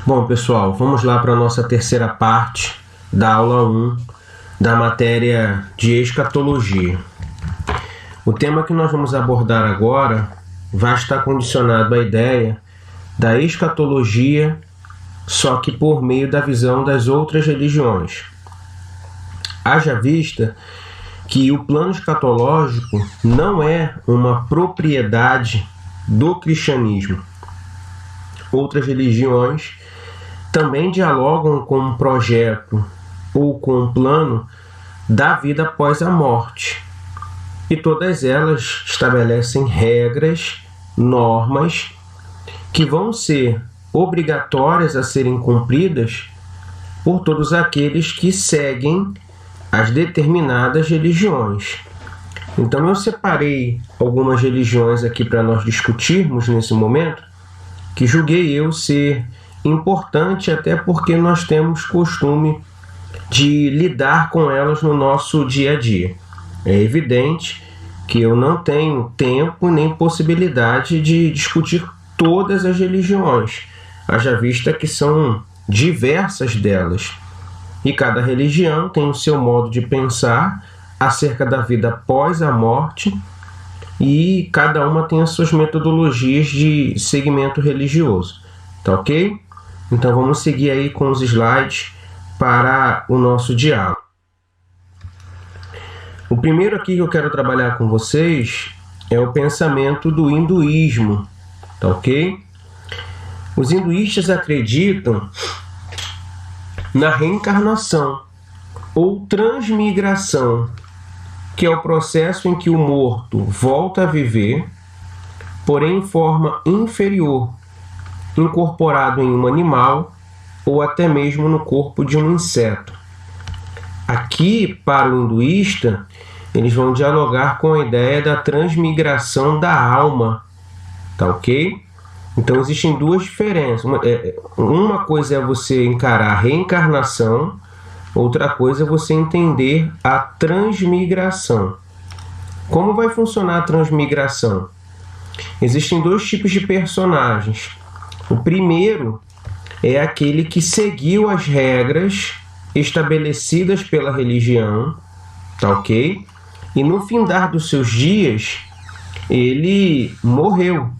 Bom, pessoal, vamos lá para a nossa terceira parte da aula 1 da matéria de escatologia. O tema que nós vamos abordar agora vai estar condicionado à ideia da escatologia, só que por meio da visão das outras religiões. Haja vista que o plano escatológico não é uma propriedade do cristianismo. Outras religiões também dialogam com um projeto ou com um plano da vida após a morte. E todas elas estabelecem regras, normas, que vão ser obrigatórias a serem cumpridas por todos aqueles que seguem as determinadas religiões. Então eu separei algumas religiões aqui para nós discutirmos nesse momento, que julguei eu ser importante até porque nós temos costume de lidar com elas no nosso dia a dia. É evidente que eu não tenho tempo nem possibilidade de discutir todas as religiões, haja vista que são diversas delas. E cada religião tem o seu modo de pensar acerca da vida após a morte e cada uma tem as suas metodologias de segmento religioso. Tá ok? Então vamos seguir aí com os slides para o nosso diálogo. O primeiro aqui que eu quero trabalhar com vocês é o pensamento do hinduísmo. Tá ok? Os hinduístas acreditam na reencarnação ou transmigração, que é o processo em que o morto volta a viver, porém em forma inferior, incorporado em um animal ou até mesmo no corpo de um inseto. Aqui, para o hinduísta, eles vão dialogar com a ideia da transmigração da alma, tá ok? Então existem duas diferenças. Uma coisa é você encarar a reencarnação, outra coisa é você entender a transmigração. Como vai funcionar a transmigração? Existem dois tipos de personagens. O primeiro é aquele que seguiu as regras estabelecidas pela religião, tá ok? E no findar dos seus dias, ele morreu.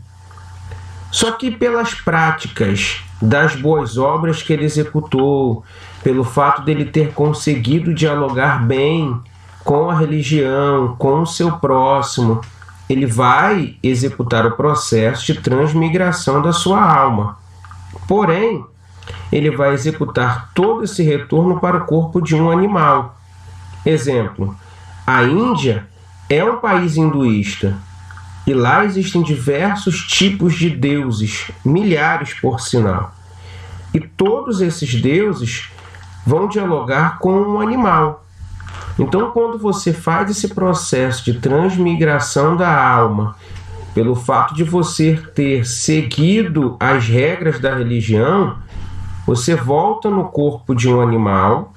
Só que pelas práticas das boas obras que ele executou, pelo fato dele ter conseguido dialogar bem com a religião, com o seu próximo, ele vai executar o processo de transmigração da sua alma. Porém, ele vai executar todo esse retorno para o corpo de um animal. Exemplo, a Índia é um país hinduísta e lá existem diversos tipos de deuses, milhares por sinal. E todos esses deuses vão dialogar com um animal. Então, quando você faz esse processo de transmigração da alma, pelo fato de você ter seguido as regras da religião, você volta no corpo de um animal.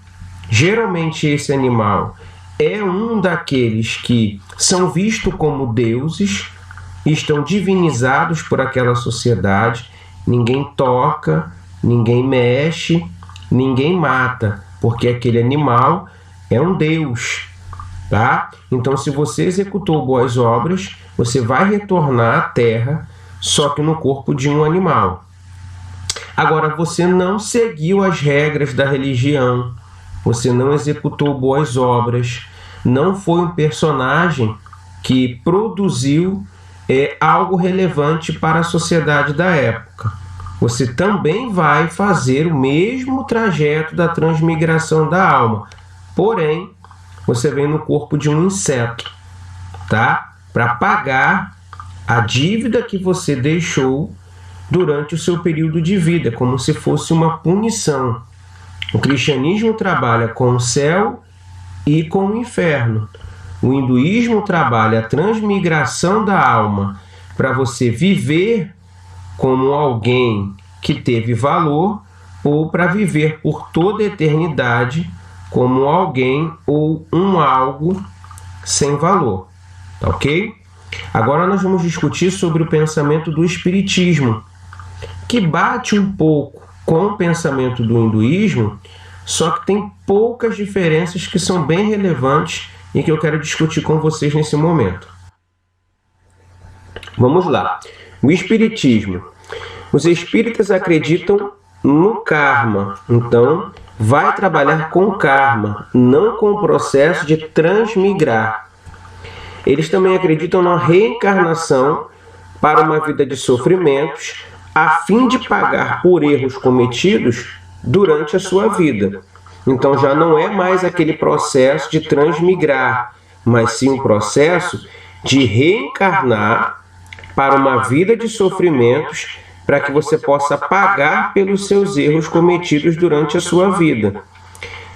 Geralmente esse animal é um daqueles que são vistos como deuses, estão divinizados por aquela sociedade, ninguém toca, ninguém mexe, ninguém mata, porque aquele animal é um deus, tá? Então, se você executou boas obras, você vai retornar à Terra, só que no corpo de um animal. Agora, você não seguiu as regras da religião, você não executou boas obras, não foi um personagem que produziu algo relevante para a sociedade da época. Você também vai fazer o mesmo trajeto da transmigração da alma, porém, você vem no corpo de um inseto, tá? Para pagar a dívida que você deixou durante o seu período de vida, como se fosse uma punição. O cristianismo trabalha com o céu e com o inferno. O hinduísmo trabalha a transmigração da alma para você viver como alguém que teve valor ou para viver por toda a eternidade como alguém ou um algo sem valor, tá ok? Agora nós vamos discutir sobre o pensamento do espiritismo, que bate um pouco com o pensamento do hinduísmo, só que tem poucas diferenças que são bem relevantes e que eu quero discutir com vocês nesse momento. Vamos lá. O espiritismo. Os espíritas acreditam no karma, então vai trabalhar com karma, não com o processo de transmigrar. Eles também acreditam na reencarnação para uma vida de sofrimentos, a fim de pagar por erros cometidos durante a sua vida. Então já não é mais aquele processo de transmigrar, mas sim um processo de reencarnar para uma vida de sofrimentos, para que você possa pagar pelos seus erros cometidos durante a sua vida.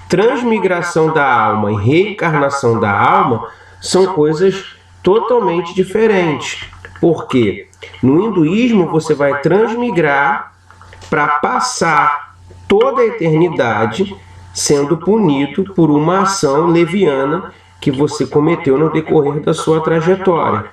Transmigração da alma e reencarnação da alma são coisas totalmente diferentes. Porque no hinduísmo você vai transmigrar para passar toda a eternidade sendo punido por uma ação leviana que você cometeu no decorrer da sua trajetória.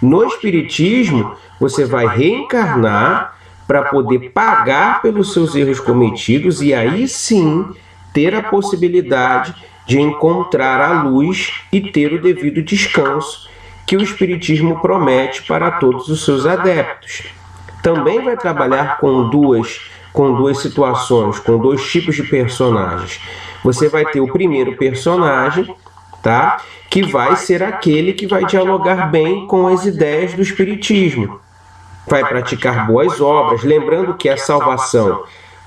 No espiritismo, você vai reencarnar para poder pagar pelos seus erros cometidos e aí sim ter a possibilidade de encontrar a luz e ter o devido descanso que o espiritismo promete para todos os seus adeptos. Também vai trabalhar com duas situações, com dois tipos de personagens. Você vai ter o primeiro personagem, tá? Que vai ser aquele que vai dialogar bem com as ideias do espiritismo. Vai praticar boas obras, lembrando que a salvação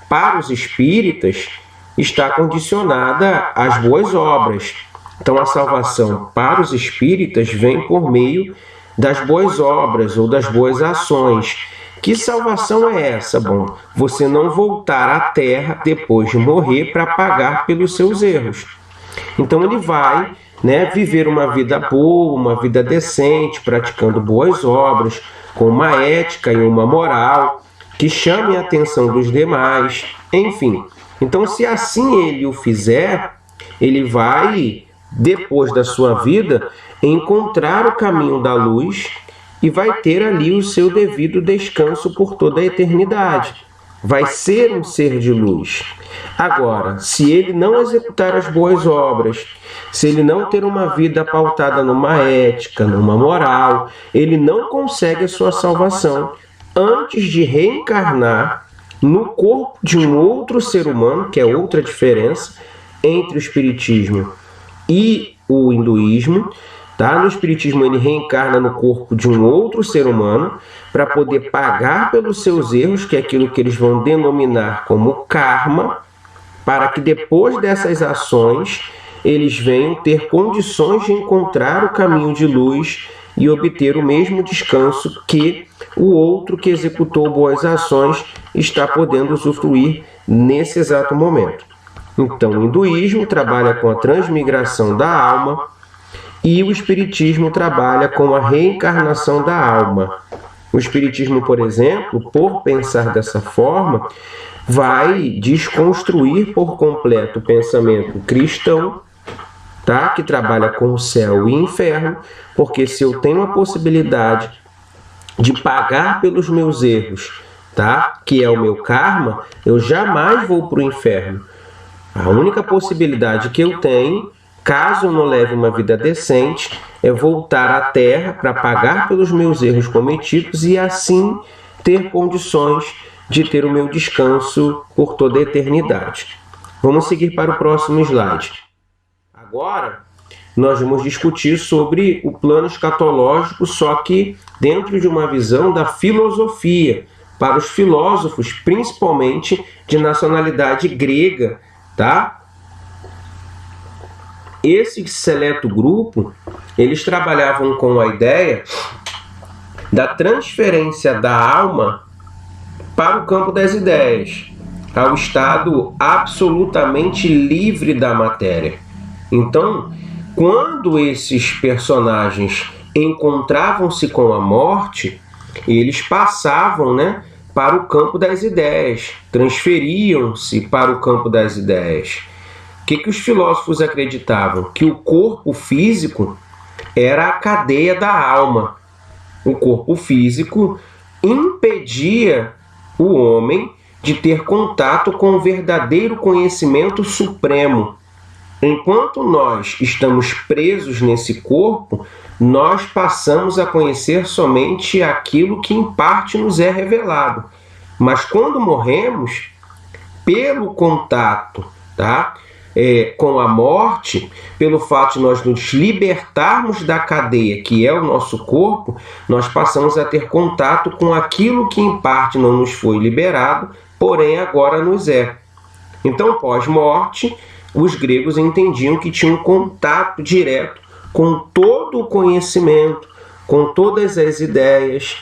para os espíritas está condicionada às boas obras. Então a salvação para os espíritas vem por meio das boas obras ou das boas ações. Que salvação é essa? Bom, você não voltar à Terra depois de morrer para pagar pelos seus erros. Então ele vai, viver uma vida boa, uma vida decente, praticando boas obras, com uma ética e uma moral que chame a atenção dos demais, enfim. Então, se assim ele o fizer, ele vai, depois da sua vida, encontrar o caminho da luz e vai ter ali o seu devido descanso por toda a eternidade. Vai ser um ser de luz. Agora, se ele não executar as boas obras, se ele não ter uma vida pautada numa ética, numa moral, ele não consegue a sua salvação antes de reencarnar no corpo de um outro ser humano, que é outra diferença entre o espiritismo e o hinduísmo. Tá? No espiritismo ele reencarna no corpo de um outro ser humano para poder pagar pelos seus erros, que é aquilo que eles vão denominar como karma, para que depois dessas ações eles venham ter condições de encontrar o caminho de luz e obter o mesmo descanso que o outro que executou boas ações está podendo usufruir nesse exato momento. Então, o hinduísmo trabalha com a transmigração da alma e o espiritismo trabalha com a reencarnação da alma. O espiritismo, por exemplo, por pensar dessa forma, vai desconstruir por completo o pensamento cristão, tá? Que trabalha com o céu e o inferno, porque se eu tenho a possibilidade de pagar pelos meus erros, tá? Que é o meu karma, eu jamais vou para o inferno. A única possibilidade que eu tenho, caso eu não leve uma vida decente, é voltar à Terra para pagar pelos meus erros cometidos e assim ter condições de ter o meu descanso por toda a eternidade. Vamos seguir para o próximo slide. Agora, nós vamos discutir sobre o plano escatológico, só que dentro de uma visão da filosofia, para os filósofos, principalmente de nacionalidade grega, tá? Esse seleto grupo, eles trabalhavam com a ideia da transferência da alma para o campo das ideias, ao estado absolutamente livre da matéria. Então, quando esses personagens encontravam-se com a morte, eles passavam, para o campo das ideias, transferiam-se para o campo das ideias. O que os filósofos acreditavam? Que o corpo físico era a cadeia da alma. O corpo físico impedia o homem de ter contato com o verdadeiro conhecimento supremo. Enquanto nós estamos presos nesse corpo, nós passamos a conhecer somente aquilo que em parte nos é revelado. Mas quando morremos, pelo contato, com a morte, pelo fato de nós nos libertarmos da cadeia que é o nosso corpo, nós passamos a ter contato com aquilo que em parte não nos foi liberado, porém agora nos é. Então, pós-morte, os gregos entendiam que tinham contato direto com todo o conhecimento, com todas as ideias,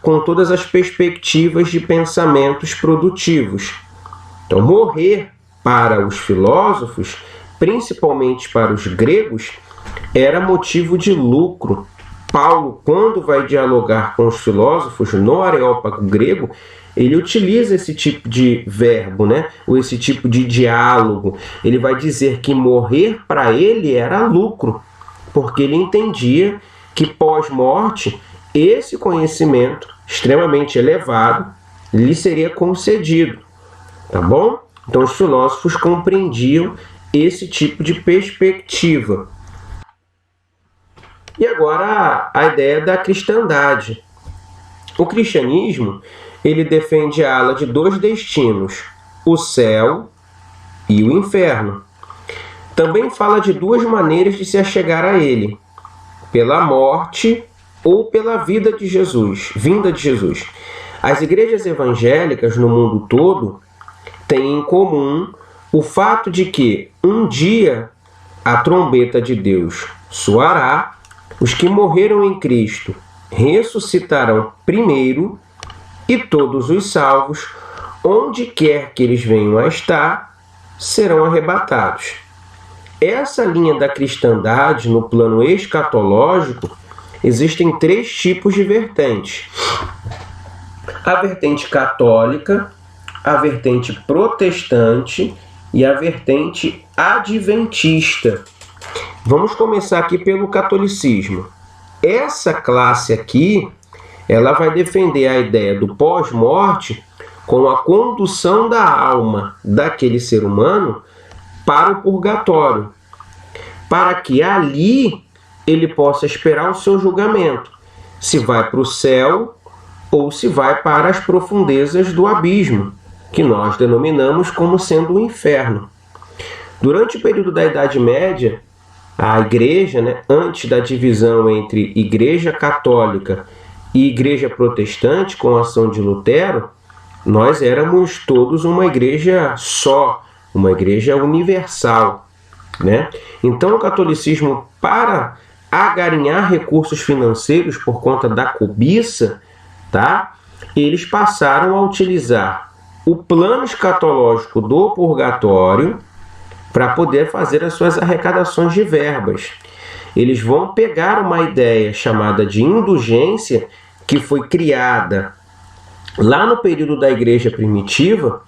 com todas as perspectivas de pensamentos produtivos. Então, morrer para os filósofos, principalmente para os gregos, era motivo de lucro. Paulo, quando vai dialogar com os filósofos no Areópago grego, ele utiliza esse tipo de verbo, ou esse tipo de diálogo. Ele vai dizer que morrer para ele era lucro, porque ele entendia que pós-morte esse conhecimento extremamente elevado lhe seria concedido. Tá bom? Então os filósofos compreendiam esse tipo de perspectiva. E agora a ideia da cristandade. O cristianismo, ele defende a ala de dois destinos, o céu e o inferno. Também fala de duas maneiras de se achegar a ele, pela morte ou pela vinda de Jesus. As igrejas evangélicas no mundo todo têm em comum o fato de que um dia a trombeta de Deus soará, os que morreram em Cristo ressuscitarão primeiro e todos os salvos, onde quer que eles venham a estar, serão arrebatados. Essa linha da cristandade no plano escatológico, existem três tipos de vertentes. A vertente católica, a vertente protestante e a vertente adventista. Vamos começar aqui pelo catolicismo. Essa classe aqui, ela vai defender a ideia do pós-morte com a condução da alma daquele ser humano para o purgatório, para que ali ele possa esperar o seu julgamento, se vai para o céu ou se vai para as profundezas do abismo, que nós denominamos como sendo o inferno. Durante o período da Idade Média, a igreja, antes da divisão entre igreja católica e igreja protestante, com a ação de Lutero, nós éramos todos uma igreja só, uma igreja universal. Então o catolicismo, para agarinhar recursos financeiros por conta da cobiça, eles passaram a utilizar o plano escatológico do purgatório para poder fazer as suas arrecadações de verbas. Eles vão pegar uma ideia chamada de indulgência, que foi criada lá no período da igreja primitiva,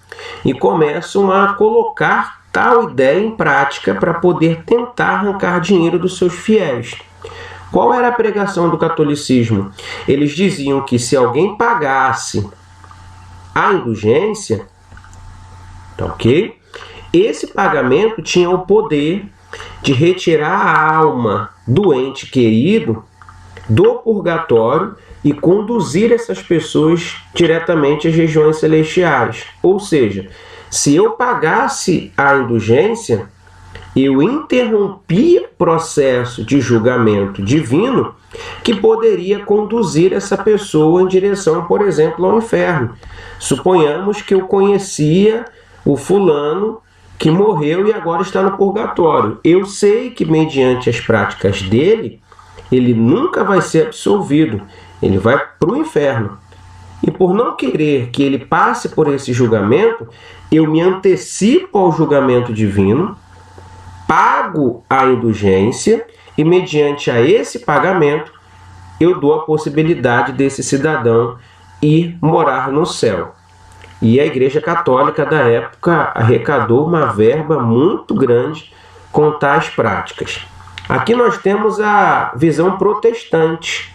e começam a colocar tal ideia em prática para poder tentar arrancar dinheiro dos seus fiéis. Qual era a pregação do catolicismo? Eles diziam que se alguém pagasse a indulgência, esse pagamento tinha o poder de retirar a alma do ente querido do purgatório e conduzir essas pessoas diretamente às regiões celestiais. Ou seja, se eu pagasse a indulgência, eu interrompia o processo de julgamento divino que poderia conduzir essa pessoa em direção, por exemplo, ao inferno. Suponhamos que eu conhecia o fulano que morreu e agora está no purgatório. Eu sei que, mediante as práticas dele, ele nunca vai ser absolvido. Ele vai para o inferno. E por não querer que ele passe por esse julgamento, eu me antecipo ao julgamento divino, pago a indulgência e, mediante a esse pagamento, eu dou a possibilidade desse cidadão ir morar no céu. E a Igreja Católica da época arrecadou uma verba muito grande com tais práticas. Aqui nós temos a visão protestante,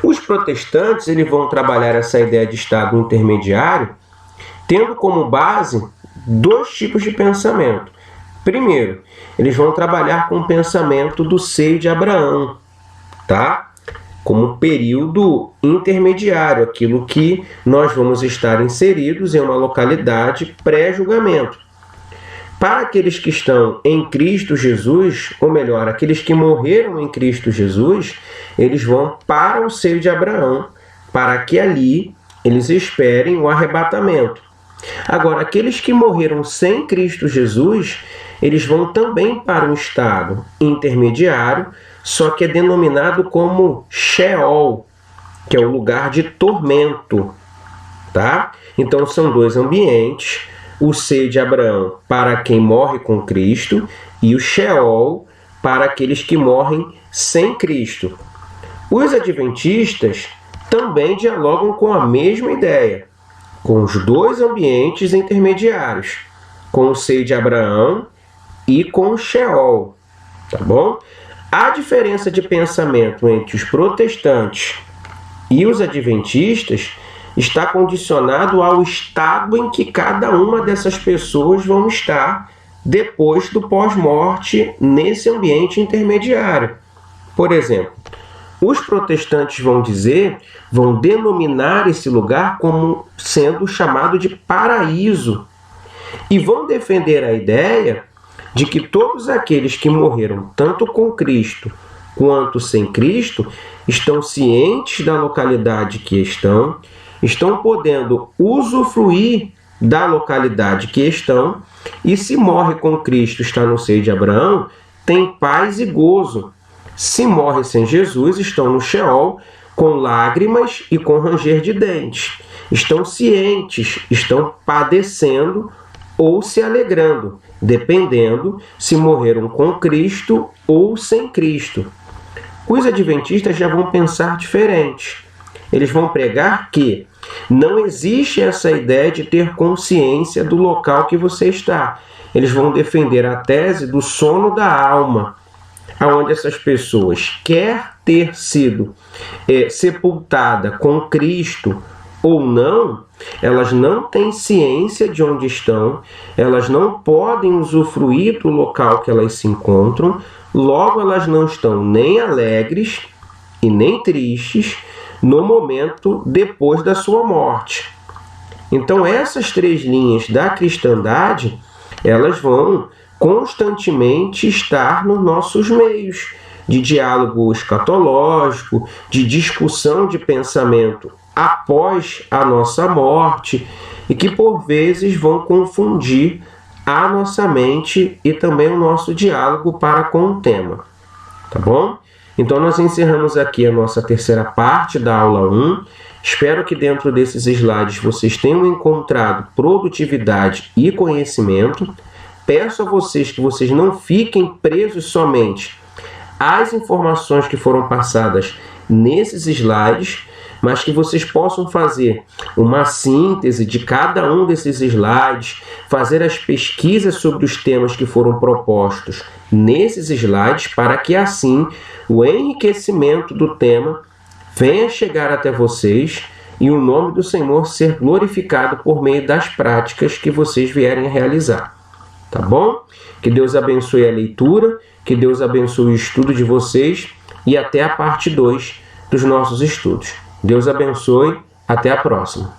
Os protestantes eles vão trabalhar essa ideia de estado intermediário tendo como base dois tipos de pensamento. Primeiro, eles vão trabalhar com o pensamento do seio de Abraão, tá? Como período intermediário, aquilo que nós vamos estar inseridos em uma localidade pré-julgamento. Para aqueles que estão em Cristo Jesus, ou melhor, aqueles que morreram em Cristo Jesus, eles vão para o seio de Abraão, para que ali eles esperem o arrebatamento. Agora, aqueles que morreram sem Cristo Jesus, eles vão também para um estado intermediário, só que é denominado como Sheol, que é o lugar de tormento, tá? Então são dois ambientes, o seio de Abraão para quem morre com Cristo e o Sheol para aqueles que morrem sem Cristo. Os adventistas também dialogam com a mesma ideia, com os dois ambientes intermediários, com o seio de Abraão e com o Sheol, tá bom? A diferença de pensamento entre os protestantes e os adventistas está condicionado ao estado em que cada uma dessas pessoas vão estar depois do pós-morte nesse ambiente intermediário. Por exemplo, os protestantes vão denominar esse lugar como sendo chamado de paraíso e vão defender a ideia de que todos aqueles que morreram tanto com Cristo quanto sem Cristo estão cientes da localidade que estão podendo usufruir da localidade que estão, e se morre com Cristo, está no seio de Abraão, tem paz e gozo. Se morre sem Jesus, estão no Sheol, com lágrimas e com ranger de dentes. Estão cientes, estão padecendo ou se alegrando, dependendo se morreram com Cristo ou sem Cristo. Os adventistas já vão pensar diferente. Eles vão pregar que não existe essa ideia de ter consciência do local que você está. Eles vão defender a tese do sono da alma, onde essas pessoas, quer ter sido sepultada com Cristo ou não, elas não têm ciência de onde estão, elas não podem usufruir do local que elas se encontram, logo elas não estão nem alegres e nem tristes no momento depois da sua morte. Então essas três linhas da cristandade, elas vão constantemente estar nos nossos meios de diálogo escatológico, de discussão de pensamento após a nossa morte e que por vezes vão confundir a nossa mente e também o nosso diálogo para com o tema, tá bom? Então nós encerramos aqui a nossa terceira parte da aula 1. Espero que dentro desses slides vocês tenham encontrado produtividade e conhecimento. Peço a vocês que vocês não fiquem presos somente às informações que foram passadas nesses slides, mas que vocês possam fazer uma síntese de cada um desses slides, fazer as pesquisas sobre os temas que foram propostos nesses slides, para que assim o enriquecimento do tema venha chegar até vocês e o nome do Senhor ser glorificado por meio das práticas que vocês vierem a realizar. Tá bom? Que Deus abençoe a leitura, que Deus abençoe o estudo de vocês e até a parte 2 dos nossos estudos. Deus abençoe, até a próxima.